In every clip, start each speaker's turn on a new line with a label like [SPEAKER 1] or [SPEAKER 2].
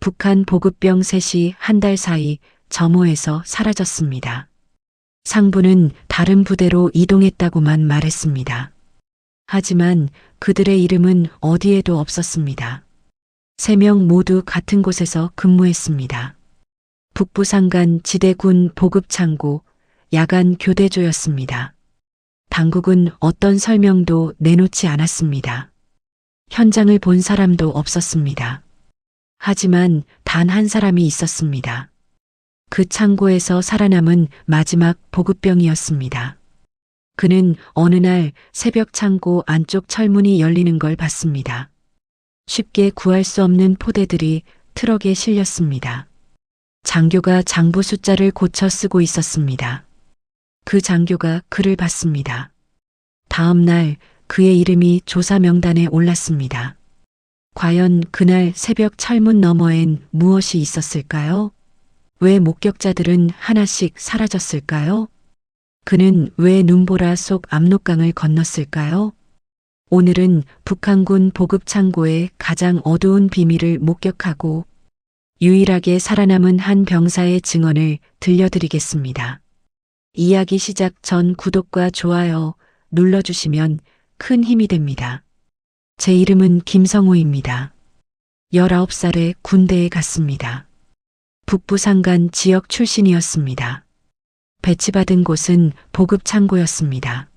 [SPEAKER 1] 북한 보급병 셋이 한 달 사이 점호에서 사라졌습니다. 상부는 다른 부대로 이동했다고만 말했습니다. 하지만 그들의 이름은 어디에도 없었습니다. 3명 모두 같은 곳에서 근무했습니다. 북부산간 지대군 보급창고 야간 교대조였습니다. 당국은 어떤 설명도 내놓지 않았습니다. 현장을 본 사람도 없었습니다. 하지만 단 한 사람이 있었습니다. 그 창고에서 살아남은 마지막 보급병이었습니다. 그는 어느 날 새벽 창고 안쪽 철문이 열리는 걸 봤습니다. 쉽게 구할 수 없는 포대들이 트럭에 실렸습니다. 장교가 장부 숫자를 고쳐 쓰고 있었습니다. 그 장교가 글을 봤습니다. 다음 날 그의 이름이 조사 명단에 올랐습니다. 과연 그날 새벽 철문 너머엔 무엇이 있었을까요? 왜 목격자들은 하나씩 사라졌을까요? 그는 왜 눈보라 속 압록강을 건넜을까요? 오늘은 북한군 보급창고의 가장 어두운 비밀을 목격하고 유일하게 살아남은 한 병사의 증언을 들려드리겠습니다. 이야기 시작 전 구독과 좋아요 눌러주시면 큰 힘이 됩니다. 제 이름은 김성호입니다. 19살에 군대에 갔습니다. 북부산간 지역 출신이었습니다. 배치받은 곳은 보급창고였습니다.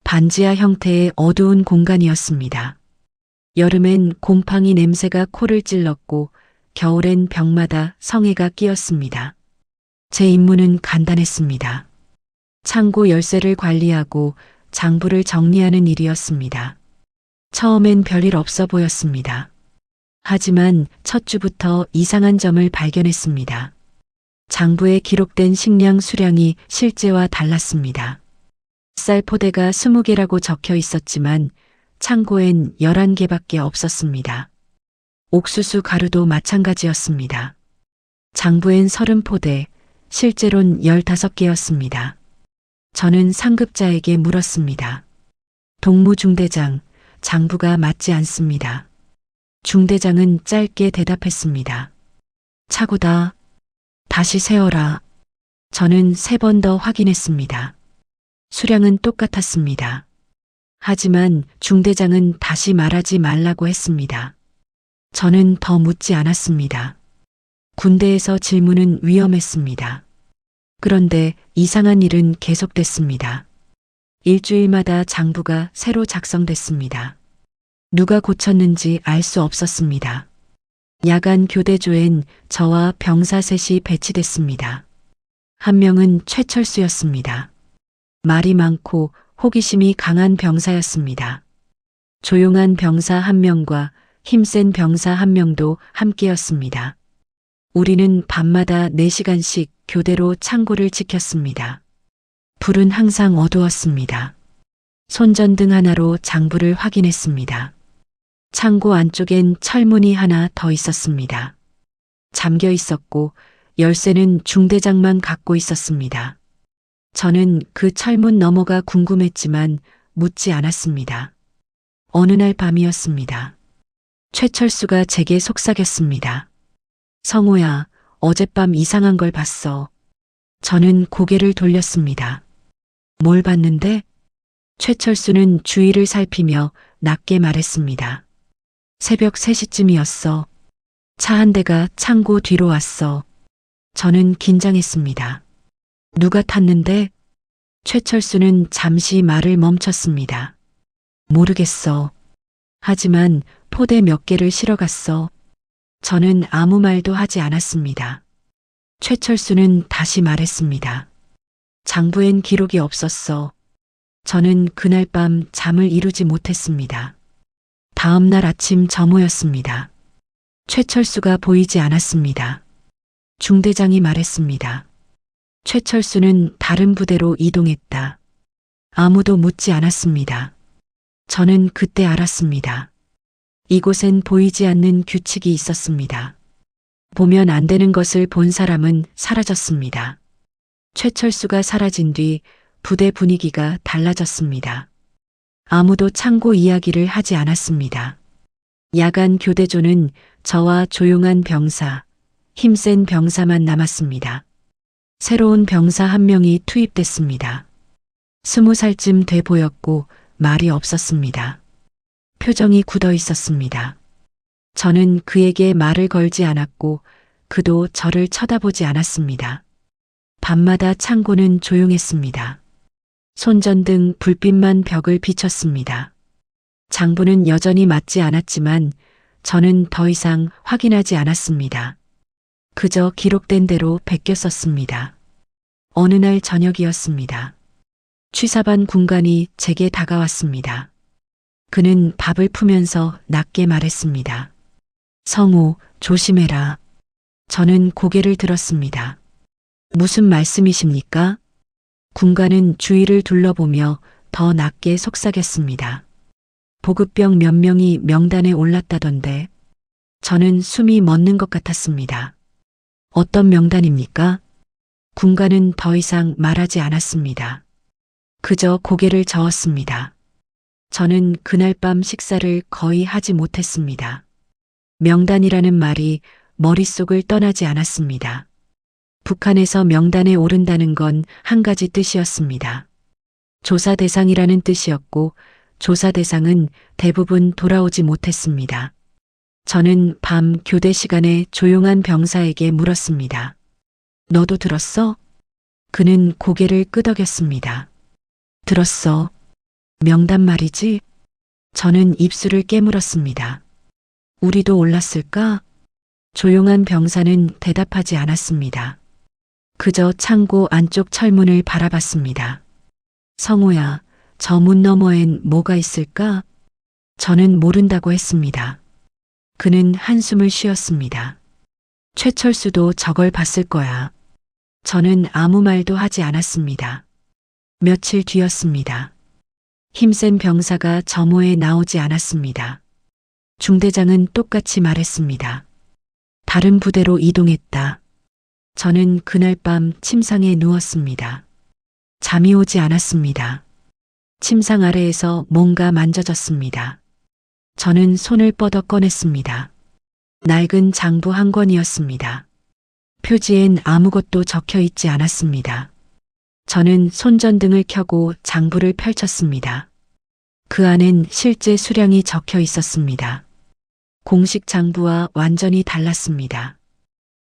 [SPEAKER 1] 반지하 형태의 어두운 공간이었습니다. 여름엔 곰팡이 냄새가 코를 찔렀고 겨울엔 벽마다 성에가 끼었습니다. 제 임무는 간단했습니다. 창고 열쇠를 관리하고 장부를 정리하는 일이었습니다. 처음엔 별일 없어 보였습니다. 하지만 첫 주부터 이상한 점을 발견했습니다. 장부에 기록된 식량 수량이 실제와 달랐습니다. 쌀 포대가 20개라고 적혀 있었지만 창고엔 11개밖에 없었습니다. 옥수수 가루도 마찬가지였습니다. 장부엔 30포대, 실제론 15개였습니다. 저는 상급자에게 물었습니다. 동무중대장, 장부가 맞지 않습니다. 중대장은 짧게 대답했습니다. 차고다. 다시 세어라. 저는 3번 더 확인했습니다. 수량은 똑같았습니다. 하지만 중대장은 다시 말하지 말라고 했습니다. 저는 더 묻지 않았습니다. 군대에서 질문은 위험했습니다. 그런데 이상한 일은 계속됐습니다. 일주일마다 장부가 새로 작성됐습니다. 누가 고쳤는지 알 수 없었습니다. 야간 교대조엔 저와 병사 셋이 배치됐습니다. 한 명은 최철수였습니다. 말이 많고 호기심이 강한 병사였습니다. 조용한 병사 한 명과 힘센 병사 한 명도 함께였습니다. 우리는 밤마다 4시간씩 교대로 창고를 지켰습니다. 불은 항상 어두웠습니다. 손전등 하나로 장부를 확인했습니다. 창고 안쪽엔 철문이 하나 더 있었습니다. 잠겨 있었고 열쇠는 중대장만 갖고 있었습니다. 저는 그 철문 너머가 궁금했지만 묻지 않았습니다. 어느 날 밤이었습니다. 최철수가 제게 속삭였습니다. 성호야, 어젯밤 이상한 걸 봤어. 저는 고개를 돌렸습니다. 뭘 봤는데? 최철수는 주위를 살피며 낮게 말했습니다. 새벽 3시쯤이었어. 차 한 대가 창고 뒤로 왔어. 저는 긴장했습니다. 누가 탔는데? 최철수는 잠시 말을 멈췄습니다. 모르겠어. 하지만 포대 몇 개를 실어갔어. 저는 아무 말도 하지 않았습니다. 최철수는 다시 말했습니다. 장부엔 기록이 없었어. 저는 그날 밤 잠을 이루지 못했습니다. 다음 날 아침 점호였습니다. 최철수가 보이지 않았습니다. 중대장이 말했습니다. 최철수는 다른 부대로 이동했다. 아무도 묻지 않았습니다. 저는 그때 알았습니다. 이곳엔 보이지 않는 규칙이 있었습니다. 보면 안 되는 것을 본 사람은 사라졌습니다. 최철수가 사라진 뒤 부대 분위기가 달라졌습니다. 아무도 창고 이야기를 하지 않았습니다. 야간 교대조는 저와 조용한 병사, 힘센 병사만 남았습니다. 새로운 병사 한 명이 투입됐습니다. 20살쯤 돼 보였고 말이 없었습니다. 표정이 굳어 있었습니다. 저는 그에게 말을 걸지 않았고 그도 저를 쳐다보지 않았습니다. 밤마다 창고는 조용했습니다. 손전등 불빛만 벽을 비췄습니다. 장부는 여전히 맞지 않았지만 저는 더 이상 확인하지 않았습니다. 그저 기록된 대로 베껴 썼습니다. 어느 날 저녁이었습니다. 취사반 군관이 제게 다가왔습니다. 그는 밥을 푸면서 낮게 말했습니다. 성우, 조심해라. 저는 고개를 들었습니다. 무슨 말씀이십니까? 군관은 주위를 둘러보며 더 낮게 속삭였습니다. 보급병 몇 명이 명단에 올랐다던데. 저는 숨이 멎는 것 같았습니다. 어떤 명단입니까? 군관은 더 이상 말하지 않았습니다. 그저 고개를 저었습니다. 저는 그날 밤 식사를 거의 하지 못했습니다. 명단이라는 말이 머릿속을 떠나지 않았습니다. 북한에서 명단에 오른다는 건 한 가지 뜻이었습니다. 조사 대상이라는 뜻이었고 조사 대상은 대부분 돌아오지 못했습니다. 저는 밤 교대 시간에 조용한 병사에게 물었습니다. 너도 들었어? 그는 고개를 끄덕였습니다. 들었어. 명단 말이지? 저는 입술을 깨물었습니다. 우리도 올랐을까? 조용한 병사는 대답하지 않았습니다. 그저 창고 안쪽 철문을 바라봤습니다. 성우야, 저 문 너머엔 뭐가 있을까? 저는 모른다고 했습니다. 그는 한숨을 쉬었습니다. 최철수도 저걸 봤을 거야. 저는 아무 말도 하지 않았습니다. 며칠 뒤였습니다. 힘센 병사가 점호에 나오지 않았습니다. 중대장은 똑같이 말했습니다. 다른 부대로 이동했다. 저는 그날 밤 침상에 누웠습니다. 잠이 오지 않았습니다. 침상 아래에서 뭔가 만져졌습니다. 저는 손을 뻗어 꺼냈습니다. 낡은 장부 한 권이었습니다. 표지엔 아무것도 적혀 있지 않았습니다. 저는 손전등을 켜고 장부를 펼쳤습니다. 그 안엔 실제 수량이 적혀 있었습니다. 공식 장부와 완전히 달랐습니다.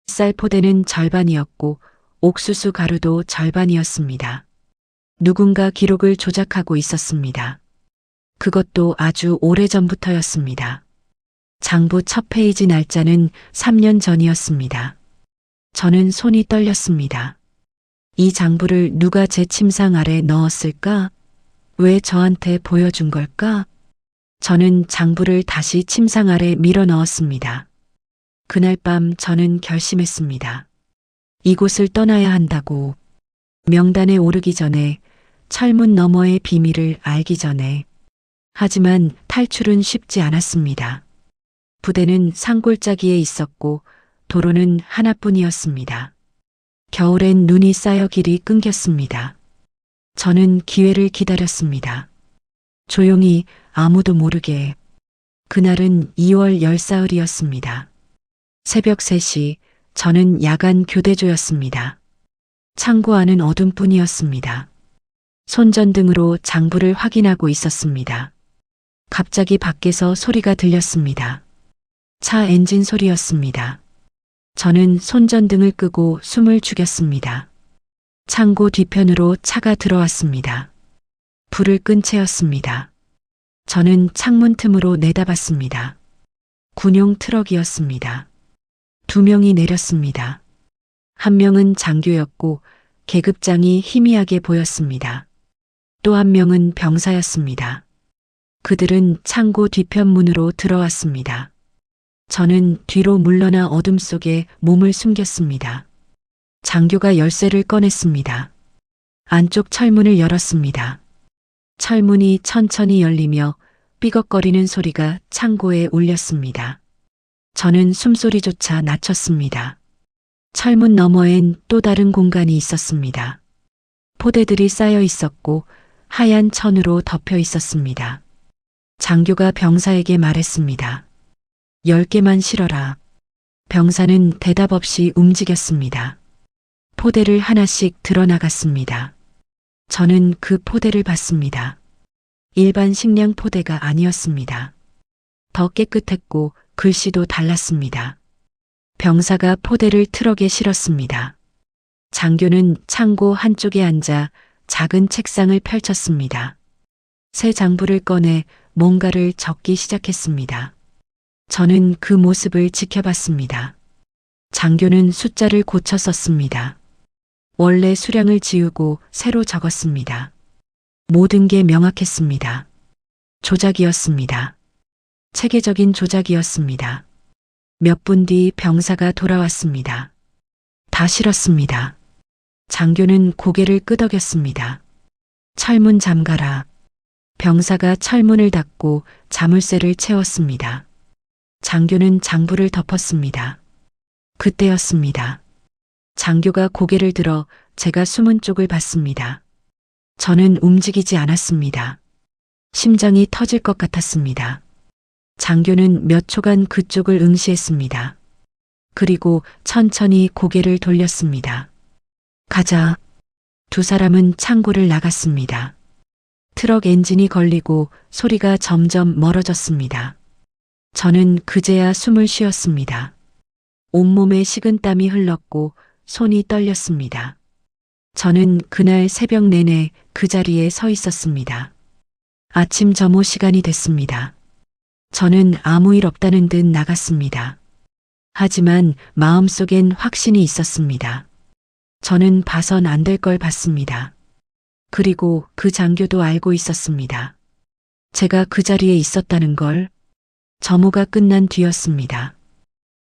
[SPEAKER 1] 쌀포대는 절반이었고 옥수수 가루도 절반이었습니다. 누군가 기록을 조작하고 있었습니다. 그것도 아주 오래전부터였습니다. 장부 첫 페이지 날짜는 3년 전이었습니다. 저는 손이 떨렸습니다. 이 장부를 누가 제 침상 아래 넣었을까? 왜 저한테 보여준 걸까? 저는 장부를 다시 침상 아래 밀어 넣었습니다. 그날 밤 저는 결심했습니다. 이곳을 떠나야 한다고. 명단에 오르기 전에, 철문 너머의 비밀을 알기 전에. 하지만 탈출은 쉽지 않았습니다. 부대는 산골짜기에 있었고 도로는 하나뿐이었습니다. 겨울엔 눈이 쌓여 길이 끊겼습니다. 저는 기회를 기다렸습니다. 조용히 아무도 모르게. 그날은 2월 열사흘이었습니다. 새벽 3시 저는 야간 교대조였습니다. 창고 안은 어둠뿐이었습니다. 손전등으로 장부를 확인하고 있었습니다. 갑자기 밖에서 소리가 들렸습니다. 차 엔진 소리였습니다. 저는 손전등을 끄고 숨을 죽였습니다. 창고 뒤편으로 차가 들어왔습니다. 불을 끈 채였습니다. 저는 창문 틈으로 내다봤습니다. 군용 트럭이었습니다. 2명이 내렸습니다. 한 명은 장교였고 계급장이 희미하게 보였습니다. 또 한 명은 병사였습니다. 그들은 창고 뒤편 문으로 들어왔습니다. 저는 뒤로 물러나 어둠 속에 몸을 숨겼습니다. 장교가 열쇠를 꺼냈습니다. 안쪽 철문을 열었습니다. 철문이 천천히 열리며 삐걱거리는 소리가 창고에 울렸습니다. 저는 숨소리조차 낮췄습니다. 철문 너머엔 또 다른 공간이 있었습니다. 포대들이 쌓여 있었고 하얀 천으로 덮여 있었습니다. 장교가 병사에게 말했습니다. 10개만 실어라. 병사는 대답 없이 움직였습니다. 포대를 하나씩 들어나갔습니다. 저는 그 포대를 봤습니다. 일반 식량 포대가 아니었습니다. 더 깨끗했고 글씨도 달랐습니다. 병사가 포대를 트럭에 실었습니다. 장교는 창고 한쪽에 앉아 작은 책상을 펼쳤습니다. 새 장부를 꺼내 뭔가를 적기 시작했습니다. 저는 그 모습을 지켜봤습니다. 장교는 숫자를 고쳐 썼습니다. 원래 수량을 지우고 새로 적었습니다. 모든 게 명확했습니다. 조작이었습니다. 체계적인 조작이었습니다. 몇 분 뒤 병사가 돌아왔습니다. 다 실었습니다. 장교는 고개를 끄덕였습니다. 철문 잠가라. 병사가 철문을 닫고 자물쇠를 채웠습니다. 장교는 장부를 덮었습니다. 그때였습니다. 장교가 고개를 들어 제가 숨은 쪽을 봤습니다. 저는 움직이지 않았습니다. 심장이 터질 것 같았습니다. 장교는 몇 초간 그쪽을 응시했습니다. 그리고 천천히 고개를 돌렸습니다. 가자. 두 사람은 창고를 나갔습니다. 트럭 엔진이 걸리고 소리가 점점 멀어졌습니다. 저는 그제야 숨을 쉬었습니다. 온몸에 식은땀이 흘렀고 손이 떨렸습니다. 저는 그날 새벽 내내 그 자리에 서 있었습니다. 아침 점호 시간이 됐습니다. 저는 아무 일 없다는 듯 나갔습니다. 하지만 마음속엔 확신이 있었습니다. 저는 봐선 안 될 걸 봤습니다. 그리고 그 장교도 알고 있었습니다. 제가 그 자리에 있었다는 걸. 점호가 끝난 뒤였습니다.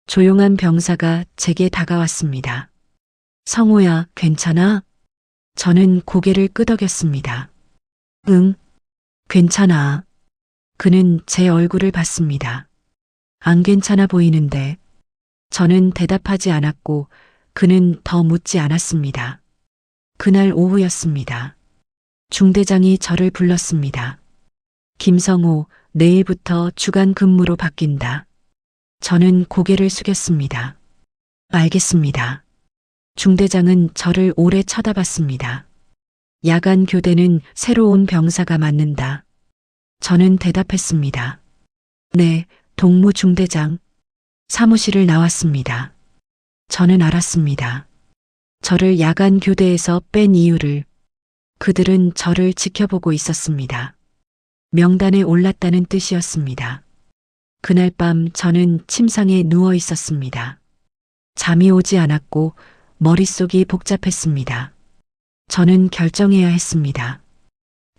[SPEAKER 1] 조용한 병사가 제게 다가왔습니다. 성호야, 괜찮아? 저는 고개를 끄덕였습니다. 응, 괜찮아. 그는 제 얼굴을 봤습니다. 안 괜찮아 보이는데. 저는 대답하지 않았고 그는 더 묻지 않았습니다. 그날 오후였습니다. 중대장이 저를 불렀습니다. 김성호, 내일부터 주간 근무로 바뀐다. 저는 고개를 숙였습니다. 알겠습니다. 중대장은 저를 오래 쳐다봤습니다. 야간 교대는 새로 온 병사가 맡는다. 저는 대답했습니다. 네, 동무 중대장. 사무실을 나왔습니다. 저는 알았습니다. 저를 야간 교대에서 뺀 이유를. 그들은 저를 지켜보고 있었습니다. 명단에 올랐다는 뜻이었습니다. 그날 밤 저는 침상에 누워 있었습니다. 잠이 오지 않았고 머릿속이 복잡했습니다. 저는 결정해야 했습니다.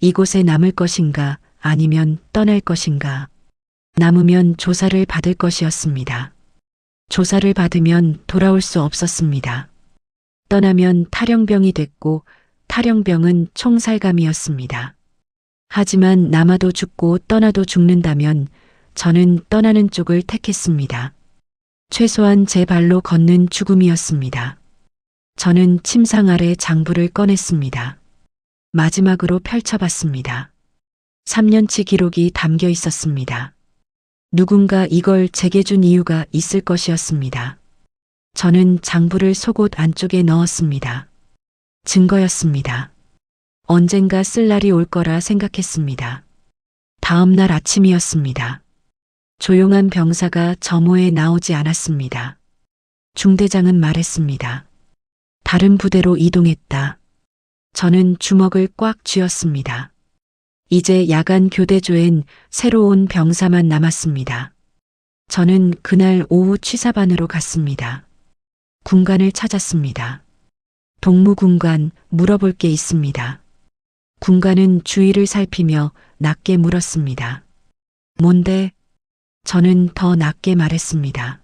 [SPEAKER 1] 이곳에 남을 것인가 아니면 떠날 것인가. 남으면 조사를 받을 것이었습니다. 조사를 받으면 돌아올 수 없었습니다. 떠나면 탈영병이 됐고 탈영병은 총살감이었습니다. 하지만 남아도 죽고 떠나도 죽는다면 저는 떠나는 쪽을 택했습니다. 최소한 제 발로 걷는 죽음이었습니다. 저는 침상 아래 장부를 꺼냈습니다. 마지막으로 펼쳐봤습니다. 3년치 기록이 담겨 있었습니다. 누군가 이걸 제게 준 이유가 있을 것이었습니다. 저는 장부를 속옷 안쪽에 넣었습니다. 증거였습니다. 언젠가 쓸 날이 올 거라 생각했습니다. 다음 날 아침이었습니다. 조용한 병사가 점호에 나오지 않았습니다. 중대장은 말했습니다. 다른 부대로 이동했다. 저는 주먹을 꽉 쥐었습니다. 이제 야간 교대조엔 새로운 병사만 남았습니다. 저는 그날 오후 취사반으로 갔습니다. 군관을 찾았습니다. 동무군관, 물어볼 게 있습니다. 군관은 주위를 살피며 낮게 물었습니다. 뭔데? 저는 더 낮게 말했습니다.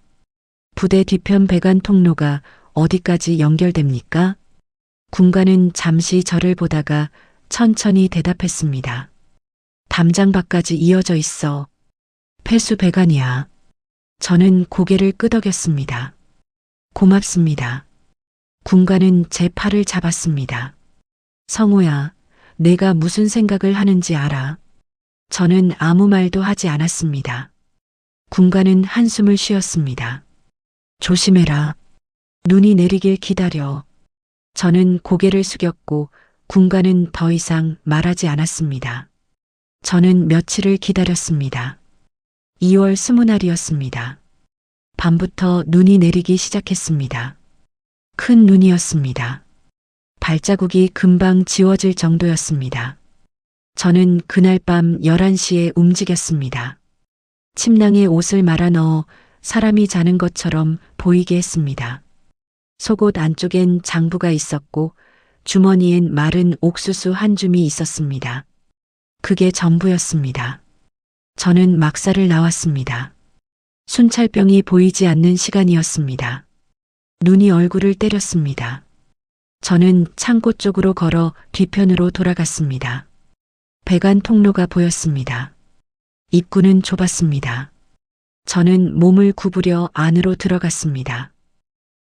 [SPEAKER 1] 부대 뒤편 배관 통로가 어디까지 연결됩니까? 군관은 잠시 저를 보다가 천천히 대답했습니다. 담장밖까지 이어져 있어. 폐수 배관이야. 저는 고개를 끄덕였습니다. 고맙습니다. 군관은 제 팔을 잡았습니다. 성호야, 내가 무슨 생각을 하는지 알아? 저는 아무 말도 하지 않았습니다. 군가는 한숨을 쉬었습니다. 조심해라. 눈이 내리길 기다려. 저는 고개를 숙였고 군가는 더 이상 말하지 않았습니다. 저는 며칠을 기다렸습니다. 2월 20날이었습니다. 밤부터 눈이 내리기 시작했습니다. 큰 눈이었습니다. 발자국이 금방 지워질 정도였습니다. 저는 그날 밤 11시에 움직였습니다. 침낭에 옷을 말아 넣어 사람이 자는 것처럼 보이게 했습니다. 속옷 안쪽엔 장부가 있었고 주머니엔 마른 옥수수 한 줌이 있었습니다. 그게 전부였습니다. 저는 막사를 나왔습니다. 순찰병이 보이지 않는 시간이었습니다. 눈이 얼굴을 때렸습니다. 저는 창고 쪽으로 걸어 뒤편으로 돌아갔습니다. 배관 통로가 보였습니다. 입구는 좁았습니다. 저는 몸을 구부려 안으로 들어갔습니다.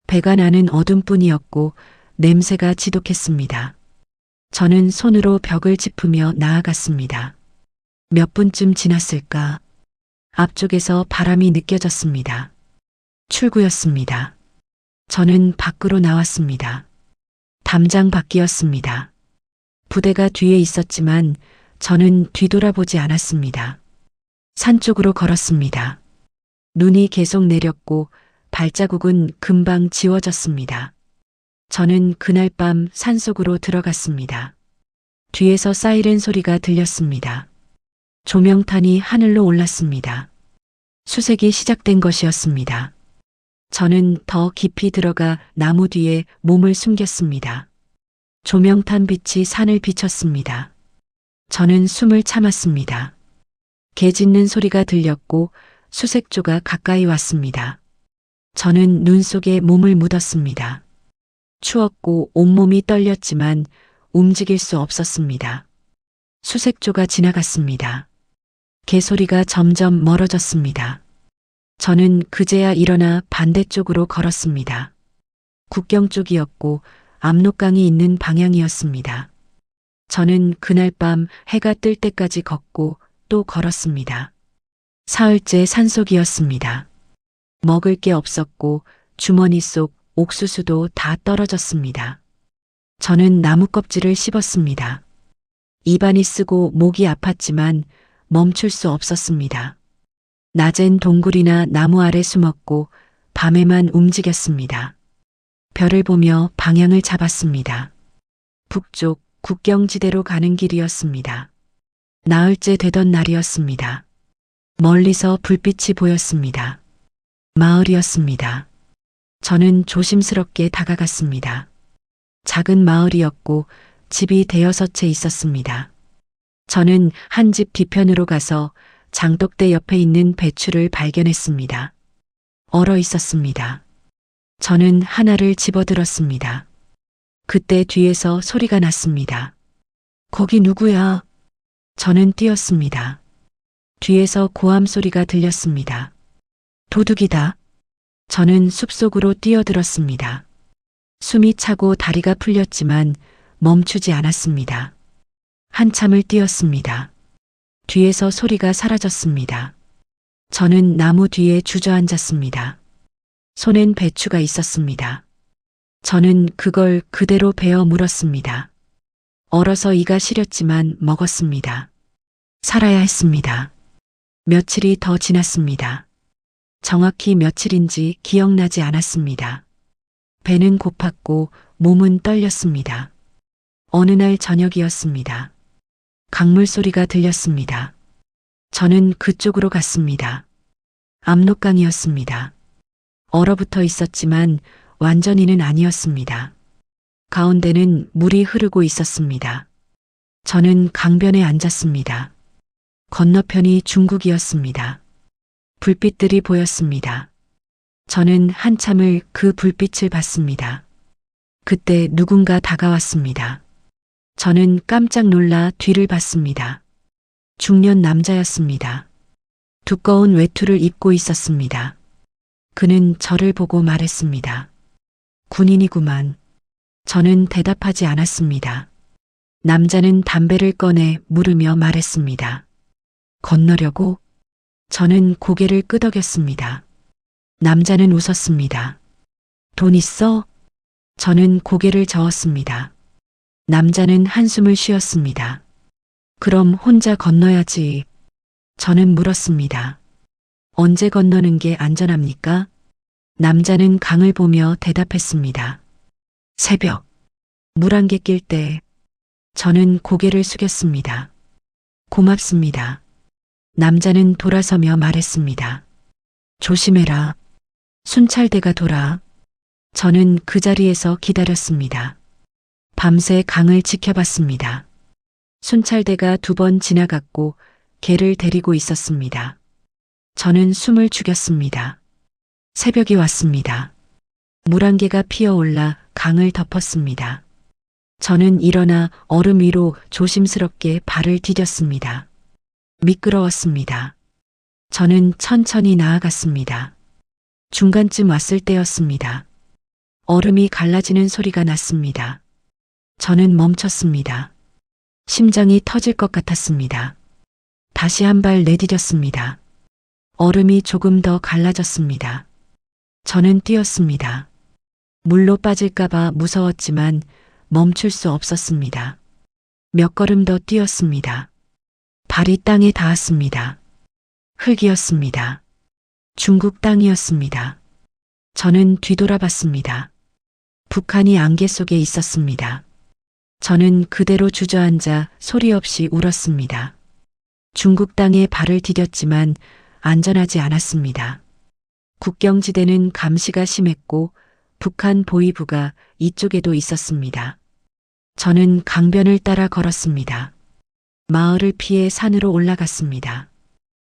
[SPEAKER 1] 배관 안은 어둠뿐이었고 냄새가 지독했습니다. 저는 손으로 벽을 짚으며 나아갔습니다. 몇 분쯤 지났을까? 앞쪽에서 바람이 느껴졌습니다. 출구였습니다. 저는 밖으로 나왔습니다. 담장 밖이었습니다. 부대가 뒤에 있었지만 저는 뒤돌아보지 않았습니다. 산 쪽으로 걸었습니다. 눈이 계속 내렸고 발자국은 금방 지워졌습니다. 저는 그날 밤 산속으로 들어갔습니다. 뒤에서 사이렌 소리가 들렸습니다. 조명탄이 하늘로 올랐습니다. 수색이 시작된 것이었습니다. 저는 더 깊이 들어가 나무 뒤에 몸을 숨겼습니다. 조명탄 빛이 산을 비췄습니다. 저는 숨을 참았습니다. 개 짖는 소리가 들렸고 수색조가 가까이 왔습니다. 저는 눈 속에 몸을 묻었습니다. 추웠고 온몸이 떨렸지만 움직일 수 없었습니다. 수색조가 지나갔습니다. 개소리가 점점 멀어졌습니다. 저는 그제야 일어나 반대쪽으로 걸었습니다. 국경 쪽이었고 압록강이 있는 방향이었습니다. 저는 그날 밤 해가 뜰 때까지 걷고 또 걸었습니다. 사흘째 산속이었습니다. 먹을 게 없었고 주머니 속 옥수수도 다 떨어졌습니다. 저는 나무 껍질을 씹었습니다. 입안이 쓰고 목이 아팠지만 멈출 수 없었습니다. 낮엔 동굴이나 나무 아래 숨었고 밤에만 움직였습니다. 별을 보며 방향을 잡았습니다. 북쪽 국경지대로 가는 길이었습니다. 나흘째 되던 날이었습니다. 멀리서 불빛이 보였습니다. 마을이었습니다. 저는 조심스럽게 다가갔습니다. 작은 마을이었고 집이 대여섯 채 있었습니다. 저는 한 집 뒤편으로 가서 장독대 옆에 있는 배추를 발견했습니다. 얼어 있었습니다. 저는 하나를 집어들었습니다. 그때 뒤에서 소리가 났습니다. 거기 누구야? 저는 뛰었습니다. 뒤에서 고함 소리가 들렸습니다. 도둑이다. 저는 숲속으로 뛰어들었습니다. 숨이 차고 다리가 풀렸지만 멈추지 않았습니다. 한참을 뛰었습니다. 뒤에서 소리가 사라졌습니다. 저는 나무 뒤에 주저앉았습니다. 손엔 배추가 있었습니다. 저는 그걸 그대로 베어 물었습니다. 얼어서 이가 시렸지만 먹었습니다. 살아야 했습니다. 며칠이 더 지났습니다. 정확히 며칠인지 기억나지 않았습니다. 배는 고팠고 몸은 떨렸습니다. 어느 날 저녁이었습니다. 강물 소리가 들렸습니다. 저는 그쪽으로 갔습니다. 압록강이었습니다. 얼어붙어 있었지만 완전히는 아니었습니다. 가운데는 물이 흐르고 있었습니다. 저는 강변에 앉았습니다. 건너편이 중국이었습니다. 불빛들이 보였습니다. 저는 한참을 그 불빛을 봤습니다. 그때 누군가 다가왔습니다. 저는 깜짝 놀라 뒤를 봤습니다. 중년 남자였습니다. 두꺼운 외투를 입고 있었습니다. 그는 저를 보고 말했습니다. 군인이구만. 저는 대답하지 않았습니다. 남자는 담배를 꺼내 물으며 말했습니다. 건너려고? 저는 고개를 끄덕였습니다. 남자는 웃었습니다. 돈 있어? 저는 고개를 저었습니다. 남자는 한숨을 쉬었습니다. 그럼 혼자 건너야지. 저는 물었습니다. 언제 건너는 게 안전합니까? 남자는 강을 보며 대답했습니다. 새벽, 물 한 개 낄 때. 저는 고개를 숙였습니다. 고맙습니다. 남자는 돌아서며 말했습니다. 조심해라. 순찰대가 돌아. 저는 그 자리에서 기다렸습니다. 밤새 강을 지켜봤습니다. 순찰대가 2번 지나갔고 개를 데리고 있었습니다. 저는 숨을 죽였습니다. 새벽이 왔습니다. 물 한 개가 피어올라 강을 덮었습니다. 저는 일어나 얼음 위로 조심스럽게 발을 디뎠습니다. 미끄러웠습니다. 저는 천천히 나아갔습니다. 중간쯤 왔을 때였습니다. 얼음이 갈라지는 소리가 났습니다. 저는 멈췄습니다. 심장이 터질 것 같았습니다. 다시 한 발 내디뎠습니다. 얼음이 조금 더 갈라졌습니다. 저는 뛰었습니다. 물로 빠질까봐 무서웠지만 멈출 수 없었습니다. 몇 걸음 더 뛰었습니다. 발이 땅에 닿았습니다. 흙이었습니다. 중국 땅이었습니다. 저는 뒤돌아봤습니다. 북한이 안개 속에 있었습니다. 저는 그대로 주저앉아 소리 없이 울었습니다. 중국 땅에 발을 디뎠지만 안전하지 않았습니다. 국경지대는 감시가 심했고 북한 보위부가 이쪽에도 있었습니다. 저는 강변을 따라 걸었습니다. 마을을 피해 산으로 올라갔습니다.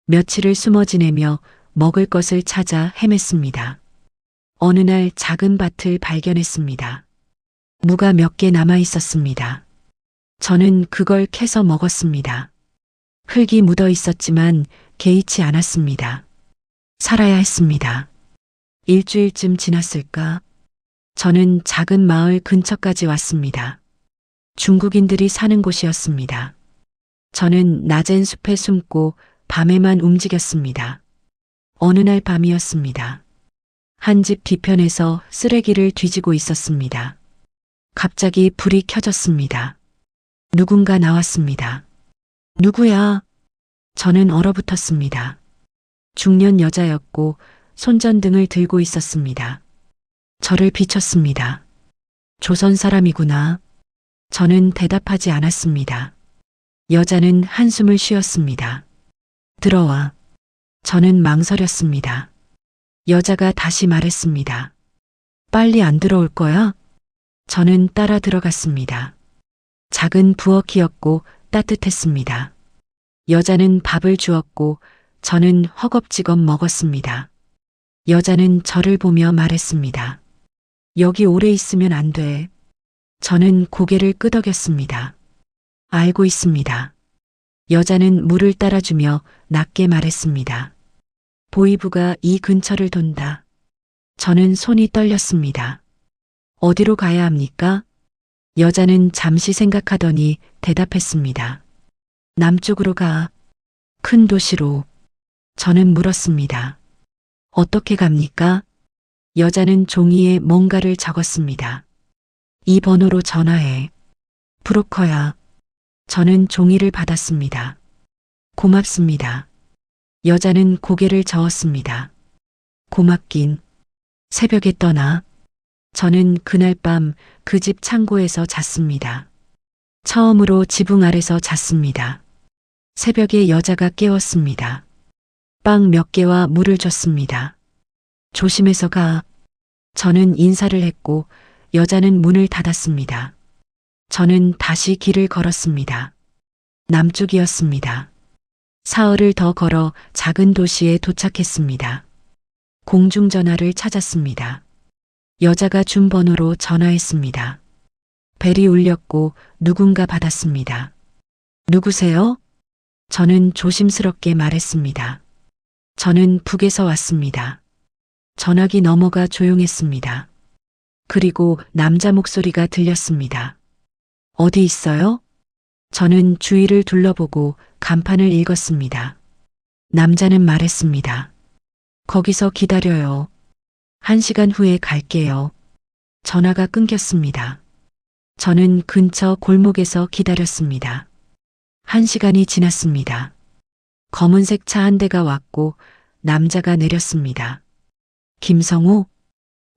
[SPEAKER 1] 며칠을 숨어 지내며 먹을 것을 찾아 헤맸습니다. 어느 날 작은 밭을 발견했습니다. 무가 몇 개 남아 있었습니다. 저는 그걸 캐서 먹었습니다. 흙이 묻어 있었지만 개의치 않았습니다. 살아야 했습니다. 일주일쯤 지났을까? 저는 작은 마을 근처까지 왔습니다. 중국인들이 사는 곳이었습니다. 저는 낮엔 숲에 숨고 밤에만 움직였습니다. 어느 날 밤이었습니다. 한 집 뒤편에서 쓰레기를 뒤지고 있었습니다. 갑자기 불이 켜졌습니다. 누군가 나왔습니다. 누구야? 저는 얼어붙었습니다. 중년 여자였고 손전등을 들고 있었습니다. 저를 비췄습니다. 조선 사람이구나. 저는 대답하지 않았습니다. 여자는 한숨을 쉬었습니다. 들어와. 저는 망설였습니다. 여자가 다시 말했습니다. 빨리 안 들어올 거야? 저는 따라 들어갔습니다. 작은 부엌이었고 따뜻했습니다. 여자는 밥을 주었고 저는 허겁지겁 먹었습니다. 여자는 저를 보며 말했습니다. 여기 오래 있으면 안 돼. 저는 고개를 끄덕였습니다. 알고 있습니다. 여자는 물을 따라주며 낮게 말했습니다. 보위부가 이 근처를 돈다. 저는 손이 떨렸습니다. 어디로 가야 합니까? 여자는 잠시 생각하더니 대답했습니다. 남쪽으로 가. 큰 도시로. 저는 물었습니다. 어떻게 갑니까? 여자는 종이에 뭔가를 적었습니다. 이 번호로 전화해. 브로커야. 저는 종이를 받았습니다. 고맙습니다. 여자는 고개를 저었습니다. 고맙긴. 새벽에 떠나. 저는 그날 밤 그 집 창고에서 잤습니다. 처음으로 지붕 아래서 잤습니다. 새벽에 여자가 깨웠습니다. 빵 몇 개와 물을 줬습니다. 조심해서 가. 저는 인사를 했고 여자는 문을 닫았습니다. 저는 다시 길을 걸었습니다. 남쪽이었습니다. 사흘을 더 걸어 작은 도시에 도착했습니다. 공중전화를 찾았습니다. 여자가 준 번호로 전화했습니다. 벨이 울렸고 누군가 받았습니다. 누구세요? 저는 조심스럽게 말했습니다. 저는 북에서 왔습니다. 전화기 너머가 조용했습니다. 그리고 남자 목소리가 들렸습니다. 어디 있어요? 저는 주위를 둘러보고 간판을 읽었습니다. 남자는 말했습니다. 거기서 기다려요. 1시간 후에 갈게요. 전화가 끊겼습니다. 저는 근처 골목에서 기다렸습니다. 1시간이 지났습니다. 검은색 차 한 대가 왔고 남자가 내렸습니다. 김성우?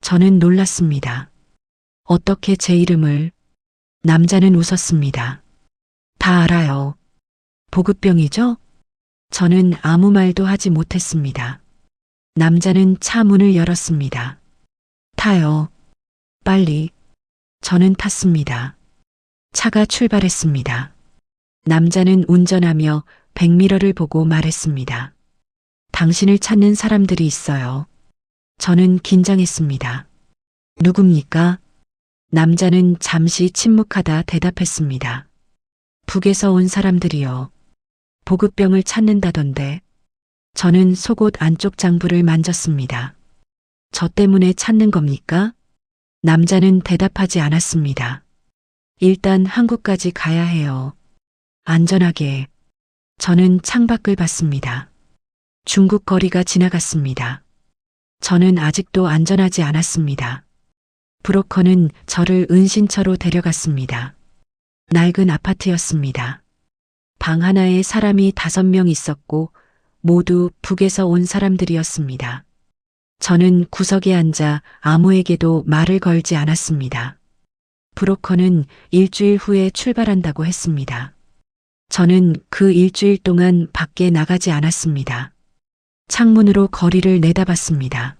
[SPEAKER 1] 저는 놀랐습니다. 어떻게 제 이름을? 남자는 웃었습니다. 다 알아요. 보급병이죠? 저는 아무 말도 하지 못했습니다. 남자는 차 문을 열었습니다. 타요. 빨리. 저는 탔습니다. 차가 출발했습니다. 남자는 운전하며 백미러를 보고 말했습니다. 당신을 찾는 사람들이 있어요. 저는 긴장했습니다. 누굽니까? 남자는 잠시 침묵하다 대답했습니다. 북에서 온 사람들이요. 보급병을 찾는다던데. 저는 속옷 안쪽 장부를 만졌습니다. 저 때문에 찾는 겁니까? 남자는 대답하지 않았습니다. 일단 한국까지 가야 해요. 안전하게. 저는 창밖을 봤습니다. 중국 거리가 지나갔습니다. 저는 아직도 안전하지 않았습니다. 브로커는 저를 은신처로 데려갔습니다. 낡은 아파트였습니다. 방 하나에 사람이 5명 있었고 모두 북에서 온 사람들이었습니다. 저는 구석에 앉아 아무에게도 말을 걸지 않았습니다. 브로커는 일주일 후에 출발한다고 했습니다. 저는 그 일주일 동안 밖에 나가지 않았습니다. 창문으로 거리를 내다봤습니다.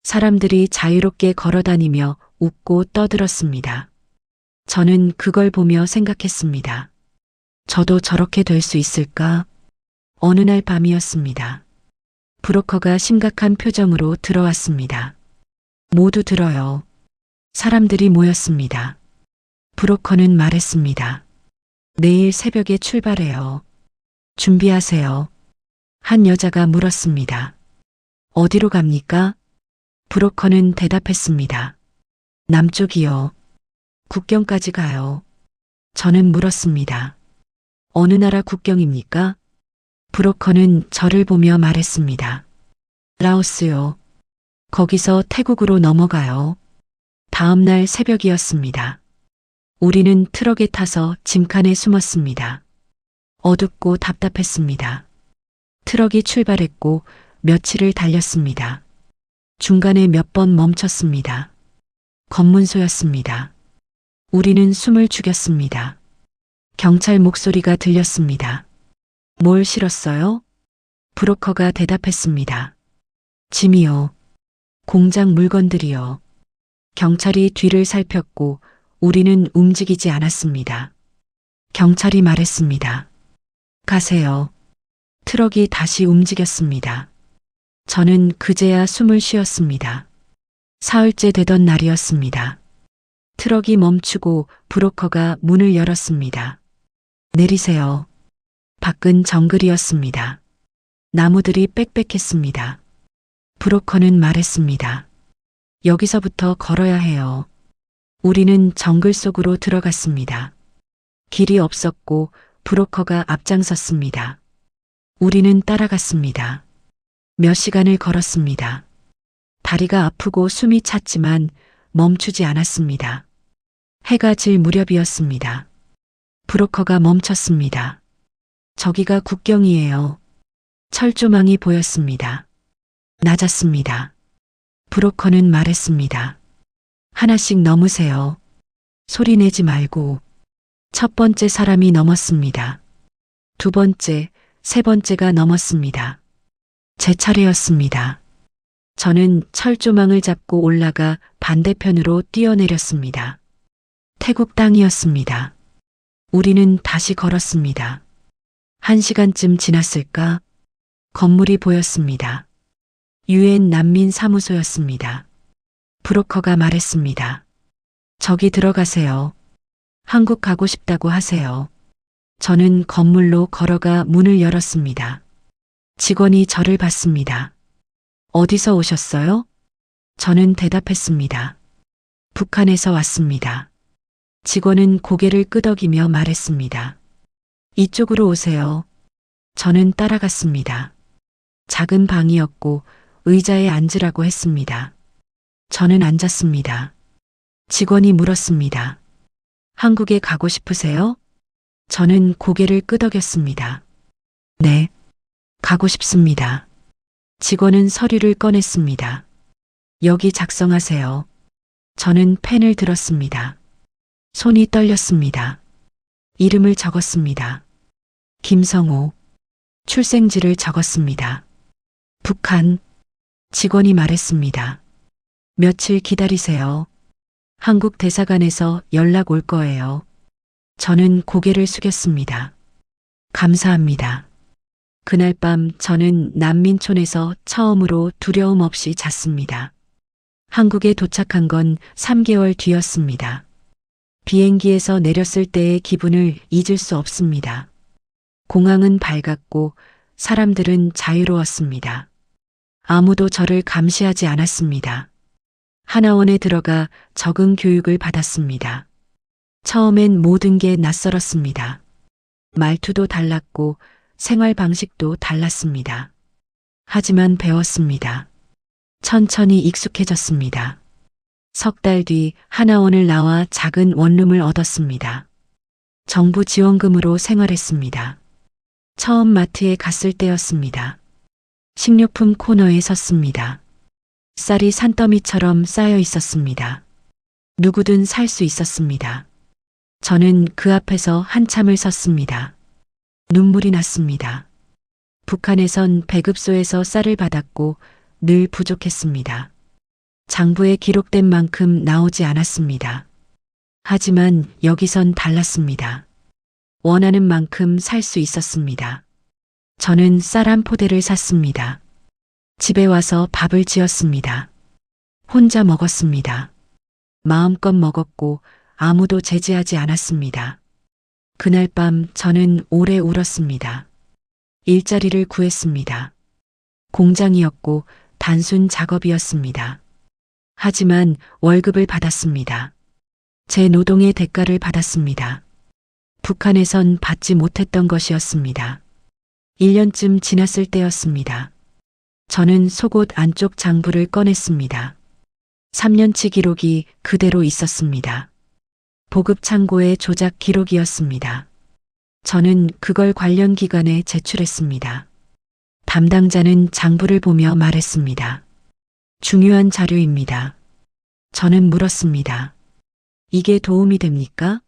[SPEAKER 1] 사람들이 자유롭게 걸어다니며 웃고 떠들었습니다. 저는 그걸 보며 생각했습니다. 저도 저렇게 될 수 있을까? 어느 날 밤이었습니다. 브로커가 심각한 표정으로 들어왔습니다. 모두 들어요. 사람들이 모였습니다. 브로커는 말했습니다. 내일 새벽에 출발해요. 준비하세요. 한 여자가 물었습니다. 어디로 갑니까? 브로커는 대답했습니다. 남쪽이요. 국경까지 가요. 저는 물었습니다. 어느 나라 국경입니까? 브로커는 저를 보며 말했습니다. 라오스요. 거기서 태국으로 넘어가요. 다음 날 새벽이었습니다. 우리는 트럭에 타서 짐칸에 숨었습니다. 어둡고 답답했습니다. 트럭이 출발했고 며칠을 달렸습니다. 중간에 몇 번 멈췄습니다. 검문소였습니다. 우리는 숨을 죽였습니다. 경찰 목소리가 들렸습니다. 뭘 실었어요? 브로커가 대답했습니다. 짐이요. 공장 물건들이요. 경찰이 뒤를 살폈고 우리는 움직이지 않았습니다. 경찰이 말했습니다. 가세요. 트럭이 다시 움직였습니다. 저는 그제야 숨을 쉬었습니다. 사흘째 되던 날이었습니다. 트럭이 멈추고 브로커가 문을 열었습니다. 내리세요. 밖은 정글이었습니다. 나무들이 빽빽했습니다. 브로커는 말했습니다. 여기서부터 걸어야 해요. 우리는 정글 속으로 들어갔습니다. 길이 없었고 브로커가 앞장섰습니다. 우리는 따라갔습니다. 몇 시간을 걸었습니다. 다리가 아프고 숨이 찼지만 멈추지 않았습니다. 해가 질 무렵이었습니다. 브로커가 멈췄습니다. 저기가 국경이에요. 철조망이 보였습니다. 낮았습니다. 브로커는 말했습니다. 하나씩 넘으세요. 소리 내지 말고. 첫 번째 사람이 넘었습니다. 두 번째, 세 번째가 넘었습니다. 제 차례였습니다. 저는 철조망을 잡고 올라가 반대편으로 뛰어내렸습니다. 태국 땅이었습니다. 우리는 다시 걸었습니다. 1시간쯤 지났을까? 건물이 보였습니다. 유엔 난민 사무소였습니다. 브로커가 말했습니다. 저기 들어가세요. 한국 가고 싶다고 하세요. 저는 건물로 걸어가 문을 열었습니다. 직원이 저를 봤습니다. 어디서 오셨어요? 저는 대답했습니다. 북한에서 왔습니다. 직원은 고개를 끄덕이며 말했습니다. 이쪽으로 오세요. 저는 따라갔습니다. 작은 방이었고 의자에 앉으라고 했습니다. 저는 앉았습니다. 직원이 물었습니다. 한국에 가고 싶으세요? 저는 고개를 끄덕였습니다. 네, 가고 싶습니다. 직원은 서류를 꺼냈습니다. 여기 작성하세요. 저는 펜을 들었습니다. 손이 떨렸습니다. 이름을 적었습니다. 김성호. 출생지를 적었습니다. 북한. 직원이 말했습니다. 며칠 기다리세요. 한국 대사관에서 연락 올 거예요. 저는 고개를 숙였습니다. 감사합니다. 그날 밤 저는 난민촌에서 처음으로 두려움 없이 잤습니다. 한국에 도착한 건 3개월 뒤였습니다. 비행기에서 내렸을 때의 기분을 잊을 수 없습니다. 공항은 밝았고 사람들은 자유로웠습니다. 아무도 저를 감시하지 않았습니다. 하나원에 들어가 적응 교육을 받았습니다. 처음엔 모든 게 낯설었습니다. 말투도 달랐고 생활 방식도 달랐습니다. 하지만 배웠습니다. 천천히 익숙해졌습니다. 석 달 뒤 하나원을 나와 작은 원룸을 얻었습니다. 정부 지원금으로 생활했습니다. 처음 마트에 갔을 때였습니다. 식료품 코너에 섰습니다. 쌀이 산더미처럼 쌓여 있었습니다. 누구든 살 수 있었습니다. 저는 그 앞에서 한참을 섰습니다. 눈물이 났습니다. 북한에선 배급소에서 쌀을 받았고 늘 부족했습니다. 장부에 기록된 만큼 나오지 않았습니다. 하지만 여기선 달랐습니다. 원하는 만큼 살 수 있었습니다. 저는 쌀 한 포대를 샀습니다. 집에 와서 밥을 지었습니다. 혼자 먹었습니다. 마음껏 먹었고 아무도 제지하지 않았습니다. 그날 밤 저는 오래 울었습니다. 일자리를 구했습니다. 공장이었고 단순 작업이었습니다. 하지만 월급을 받았습니다. 제 노동의 대가를 받았습니다. 북한에선 받지 못했던 것이었습니다. 1년쯤 지났을 때였습니다. 저는 속옷 안쪽 장부를 꺼냈습니다. 3년치 기록이 그대로 있었습니다. 보급 창고의 조작 기록이었습니다. 저는 그걸 관련 기관에 제출했습니다. 담당자는 장부를 보며 말했습니다. 중요한 자료입니다. 저는 물었습니다. 이게 도움이 됩니까?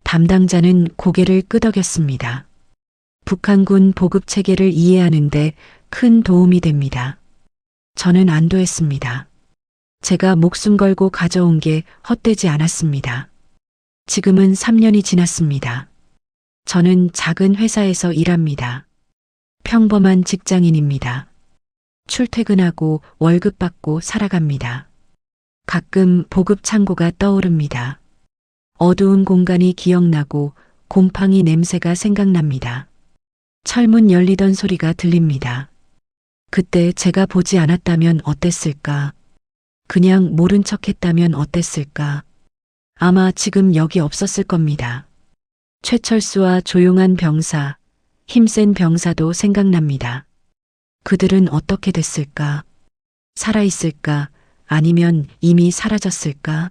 [SPEAKER 1] 담당자는 고개를 끄덕였습니다. 북한군 보급 체계를 이해하는데 큰 도움이 됩니다. 저는 안도했습니다. 제가 목숨 걸고 가져온 게 헛되지 않았습니다. 지금은 3년이 지났습니다. 저는 작은 회사에서 일합니다. 평범한 직장인입니다. 출퇴근하고 월급 받고 살아갑니다. 가끔 보급 창고가 떠오릅니다. 어두운 공간이 기억나고 곰팡이 냄새가 생각납니다. 철문 열리던 소리가 들립니다. 그때 제가 보지 않았다면 어땠을까? 그냥 모른 척 했다면 어땠을까? 아마 지금 여기 없었을 겁니다. 최철수와 조용한 병사, 힘센 병사도 생각납니다. 그들은 어떻게 됐을까? 살아있을까? 아니면 이미 사라졌을까?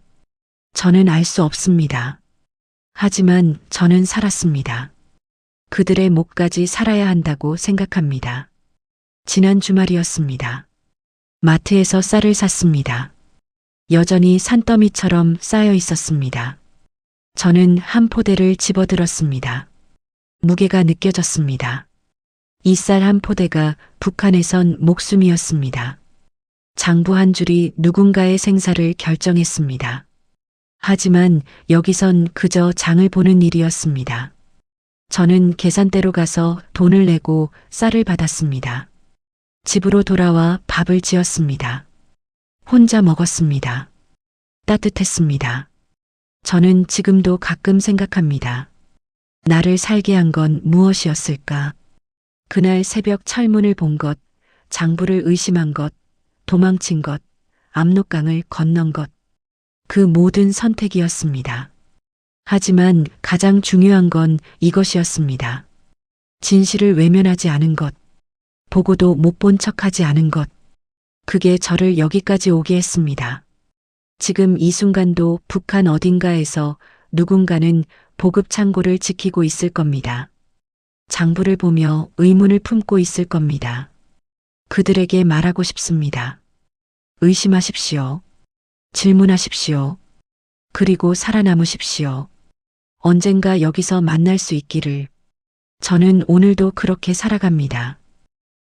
[SPEAKER 1] 저는 알 수 없습니다. 하지만 저는 살았습니다. 그들의 목까지 살아야 한다고 생각합니다. 지난 주말이었습니다. 마트에서 쌀을 샀습니다. 여전히 산더미처럼 쌓여 있었습니다. 저는 한 포대를 집어들었습니다. 무게가 느껴졌습니다. 이 쌀 한 포대가 북한에선 목숨이었습니다. 장부 한 줄이 누군가의 생사를 결정했습니다. 하지만 여기선 그저 장을 보는 일이었습니다. 저는 계산대로 가서 돈을 내고 쌀을 받았습니다. 집으로 돌아와 밥을 지었습니다. 혼자 먹었습니다. 따뜻했습니다. 저는 지금도 가끔 생각합니다. 나를 살게 한 건 무엇이었을까? 그날 새벽 철문을 본 것, 장부를 의심한 것, 도망친 것, 압록강을 건넌 것. 그 모든 선택이었습니다. 하지만 가장 중요한 건 이것이었습니다. 진실을 외면하지 않은 것. 보고도 못 본 척하지 않은 것. 그게 저를 여기까지 오게 했습니다. 지금 이 순간도 북한 어딘가에서 누군가는 보급 창고를 지키고 있을 겁니다. 장부를 보며 의문을 품고 있을 겁니다. 그들에게 말하고 싶습니다. 의심하십시오. 질문하십시오. 그리고 살아남으십시오. 언젠가 여기서 만날 수 있기를. 저는 오늘도 그렇게 살아갑니다.